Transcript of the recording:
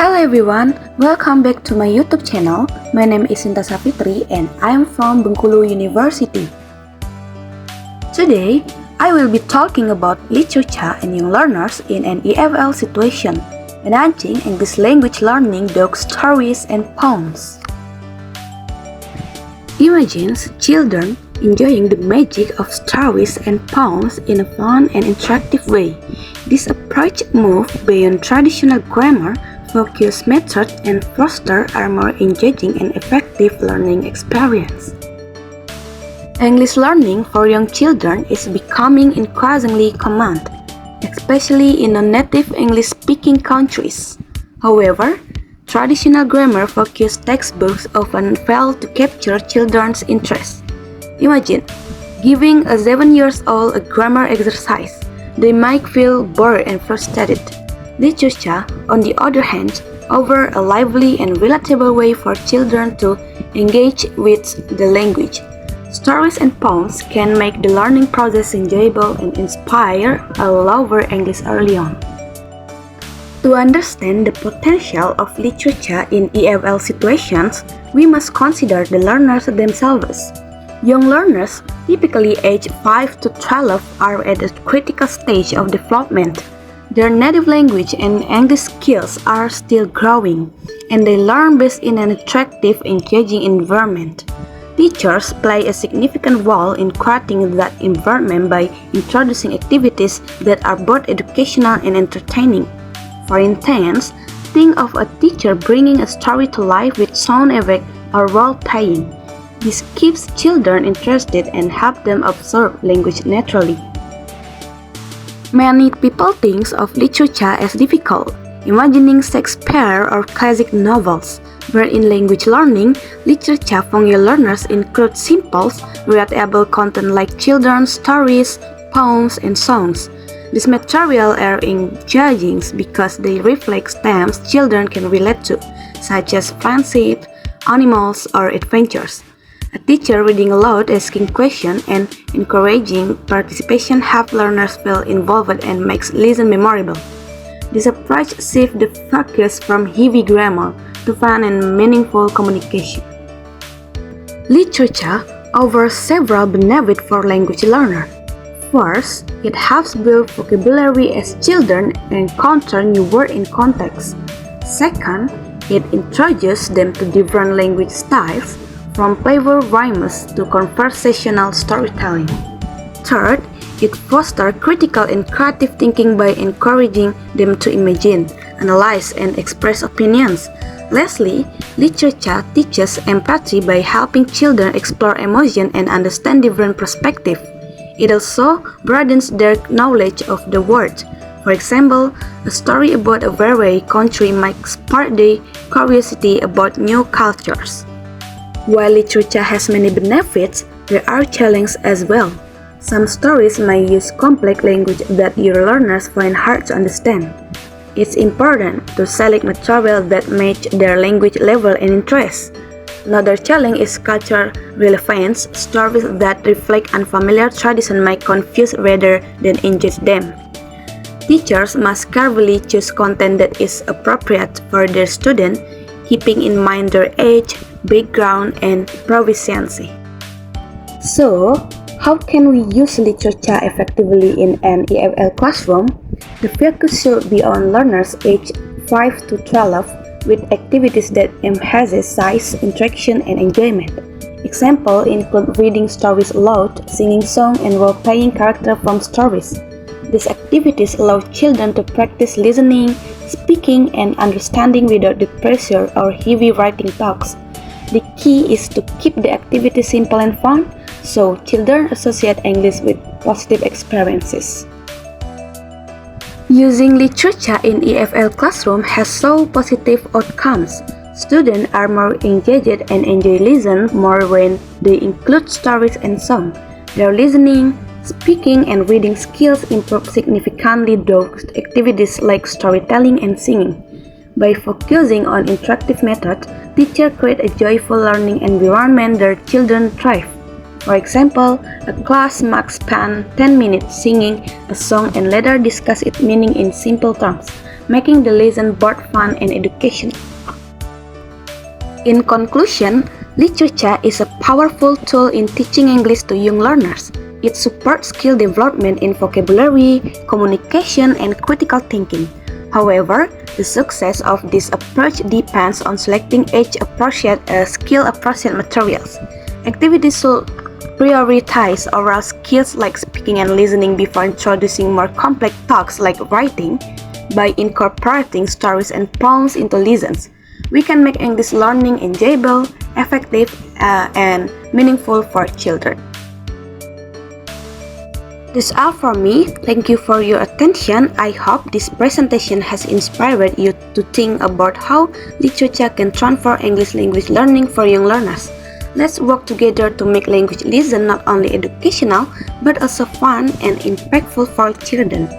Hello everyone, welcome back to my YouTube channel. My name is Shinta Safitri and I am from Bengkulu University. Today, I will be talking about literature and young learners in an EFL situation, enhancing English language learning through stories and poems. Imagine children enjoying the magic of stories and poems in a fun and interactive way. This approach moves beyond traditional grammar, focus method, and foster a more engaging and effective learning experience. English learning for young children is becoming increasingly common, especially in non-native English-speaking countries. However, traditional grammar-focused textbooks often fail to capture children's interest. Imagine giving a 7-year-old a grammar exercise. They might feel bored and frustrated. Literature, on the other hand, offers a lively and relatable way for children to engage with the language. Stories and poems can make the learning process enjoyable and inspire a love for English early on. To understand the potential of literature in EFL situations, we must consider the learners themselves. Young learners, typically aged 5 to 12, are at a critical stage of development. Their native language and English skills are still growing, and they learn best in an attractive, engaging environment. Teachers play a significant role in creating that environment by introducing activities that are both educational and entertaining. For instance, think of a teacher bringing a story to life with sound effect or role-playing. This keeps children interested and helps them absorb language naturally. Many people think of literature as difficult, imagining Shakespeare or classic novels, where in language learning, literature for young learners includes simple, readable content like children's stories, poems, and songs. These materials are engaging because they reflect themes children can relate to, such as friendship, animals, or adventures. A teacher reading aloud, asking questions, and encouraging participation help learners feel involved and makes listen memorable. This approach shifts the focus from heavy grammar to fun and meaningful communication. Literature offers several benefits for language learners. First, it helps build vocabulary as children encounter new words in context. Second, it introduces them to different language styles, from playful rhymes to conversational storytelling. Third, it fosters critical and creative thinking by encouraging them to imagine, analyze, and express opinions. Lastly, literature teaches empathy by helping children explore emotion and understand different perspectives. It also broadens their knowledge of the world. For example, a story about a faraway country might spark their curiosity about new cultures. While literature has many benefits, there are challenges as well. Some stories may use complex language that your learners find hard to understand. It's important to select material that match their language level and interest. Another challenge is cultural relevance. Stories that reflect unfamiliar traditions might confuse rather than engage them. Teachers must carefully choose content that is appropriate for their students, keeping in mind their age, background, and proficiency. So, how can we use literature effectively in an EFL classroom? The focus should be on learners aged 5 to 12 with activities that emphasize size, interaction, and enjoyment. Examples include reading stories aloud, singing songs, and role-playing characters from stories. These activities allow children to practice listening, speaking, and understanding without the pressure or heavy writing tasks. The key is to keep the activity simple and fun, so children associate English with positive experiences. Using literature in EFL classroom has so positive outcomes. Students are more engaged and enjoy listen more when they include stories and songs. Their listening, speaking, and reading skills improve significantly through activities like storytelling and singing. By focusing on interactive methods, teachers create a joyful learning environment where children thrive. For example, a class might spend 10 minutes singing a song and later discuss its meaning in simple terms. making the lesson both fun and educational. In conclusion, literature is a powerful tool in teaching English to young learners. It supports skill development in vocabulary, communication, and critical thinking. However, the success of this approach depends on selecting age-appropriate, skill-appropriate materials. Activities should prioritize oral skills like speaking and listening before introducing more complex tasks like writing. By incorporating stories and poems into lessons, we can make English learning enjoyable, effective, and meaningful for children. That's all from me. Thank you for your attention. I hope this presentation has inspired you to think about how literature can transform English language learning for young learners. Let's work together to make language lesson not only educational but also fun and impactful for children.